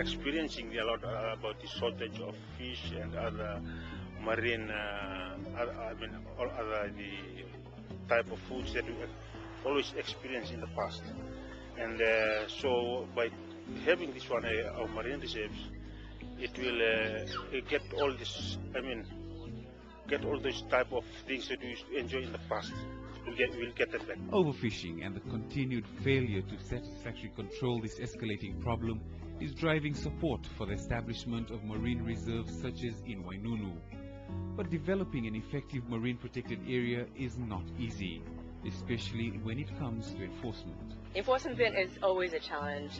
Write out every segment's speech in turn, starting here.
are experiencing a lot about the shortage of fish and other marine, all other the type of foods that we have always experienced in the past. And so by having this one, our marine reserves, it will get all this, get all those type of things that we used to enjoy in the past. We'll get that back. Overfishing and the continued failure to satisfactorily control this escalating problem is driving support for the establishment of marine reserves such as in Wainunu. But developing an effective marine protected area is not easy, especially when it comes to enforcement. Enforcement is always a challenge.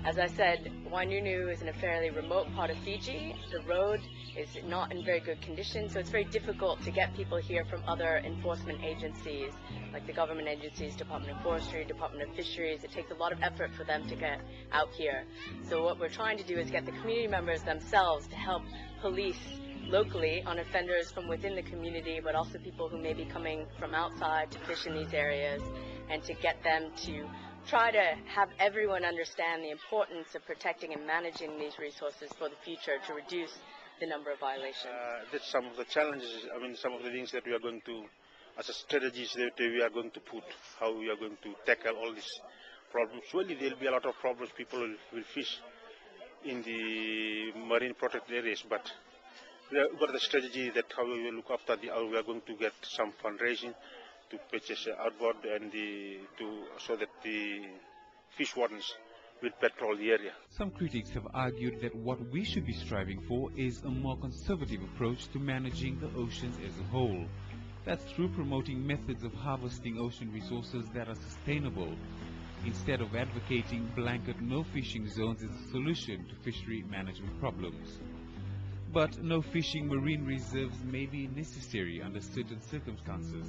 As I said, Wainunu is in a fairly remote part of Fiji. The road is not in very good condition, so it's very difficult to get people here from other enforcement agencies, like the government agencies, Department of Forestry, Department of Fisheries. It takes a lot of effort for them to get out here. So what we're trying to do is get the community members themselves to help police locally on offenders from within the community, but also people who may be coming from outside to fish in these areas, and to get them to try to have everyone understand the importance of protecting and managing these resources for the future to reduce the number of violations. That's some of the challenges, some of the things that we are going to, as a strategies that we are going to put, how we are going to tackle all these problems. Surely there will be a lot of problems, people will fish in the marine protected areas, but we have got the strategy that how we will look after we are going to get some fundraising to purchase outboard and so that the fish wardens will patrol the area. Some critics have argued that what we should be striving for is a more conservative approach to managing the oceans as a whole. That's through promoting methods of harvesting ocean resources that are sustainable, instead of advocating blanket no-fishing zones as a solution to fishery management problems. But no-fishing marine reserves may be necessary under certain circumstances,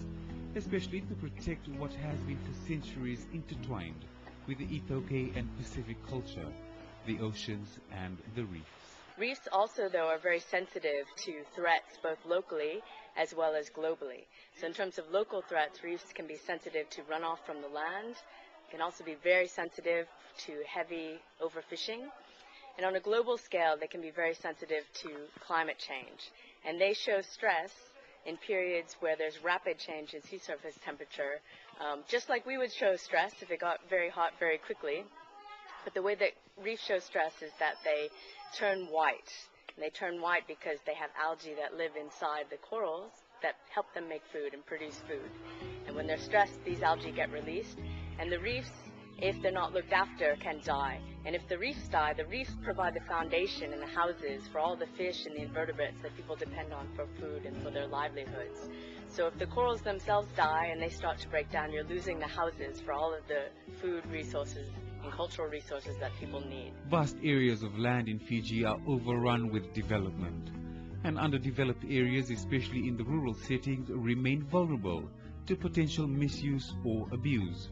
especially to protect what has been for centuries intertwined with the Itoke and Pacific culture, the oceans and the reefs. Reefs also, though, are very sensitive to threats both locally as well as globally. So in terms of local threats, reefs can be sensitive to runoff from the land, can also be very sensitive to heavy overfishing. And on a global scale, they can be very sensitive to climate change. And they show stress in periods where there's rapid change in sea surface temperature, just like we would show stress if it got very hot very quickly. But the way that reefs show stress is that they turn white. And they turn white because they have algae that live inside the corals that help them make food and produce food. And when they're stressed, these algae get released, and the reefs, if they're not looked after, can die. And if the reefs die, the reefs provide the foundation and the houses for all the fish and the invertebrates that people depend on for food and for their livelihoods. So if the corals themselves die and they start to break down, you're losing the houses for all of the food resources and cultural resources that people need. Vast areas of land in Fiji are overrun with development, and underdeveloped areas, especially in the rural settings, remain vulnerable to potential misuse or abuse.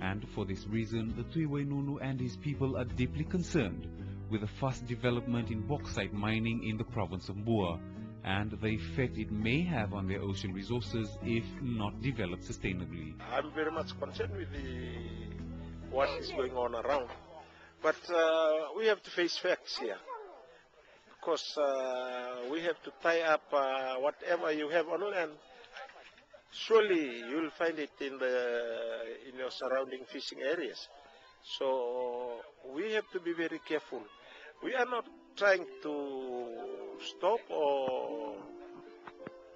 And for this reason, the Tui Wainunu and his people are deeply concerned with the fast development in bauxite mining in the province of Mbua, and the effect it may have on their ocean resources if not developed sustainably. I'm very much concerned with what is going on around, but we have to face facts here, because we have to tie up whatever you have on land. Surely you will find it in your surrounding fishing areas. So we have to be very careful. We are not trying to stop or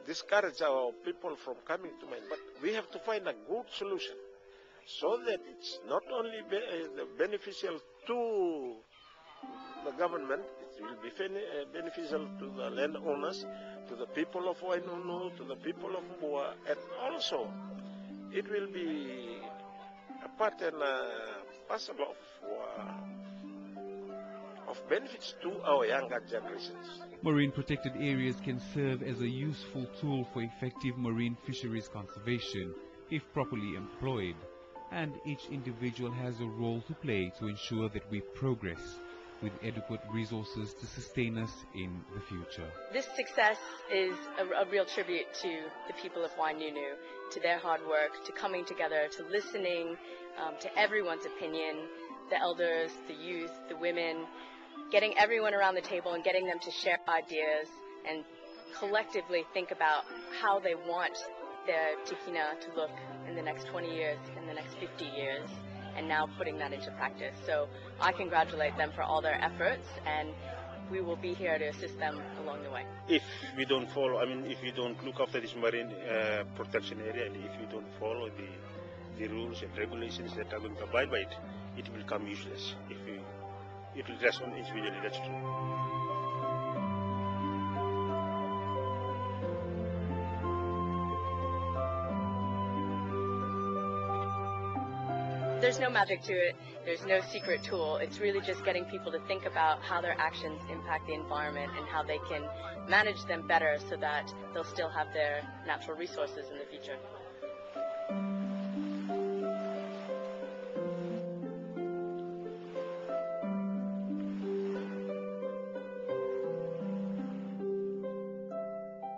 discourage our people from coming to mine, but we have to find a good solution so that it's not only beneficial to the government, it will be beneficial to the landowners, to the people of Wainunu, to the people of Mbua, and also it will be a part and parcel of benefits to our younger generations. Marine protected areas can serve as a useful tool for effective marine fisheries conservation if properly employed, and each individual has a role to play to ensure that we progress with adequate resources to sustain us in the future. This success is a real tribute to the people of Wainunu, to their hard work, to coming together, to listening to everyone's opinion, the elders, the youth, the women, getting everyone around the table and getting them to share ideas and collectively think about how they want their tikina to look in the next 20 years, in the next 50 years, and now putting that into practice. So I congratulate them for all their efforts, and we will be here to assist them along the way. If we don't follow, if you don't look after this marine protection area, and if you don't follow the rules and regulations that are going to abide by it, it will become useless. It will rest on individually, that's true. There's no magic to it. There's no secret tool. It's really just getting people to think about how their actions impact the environment and how they can manage them better so that they'll still have their natural resources in the future.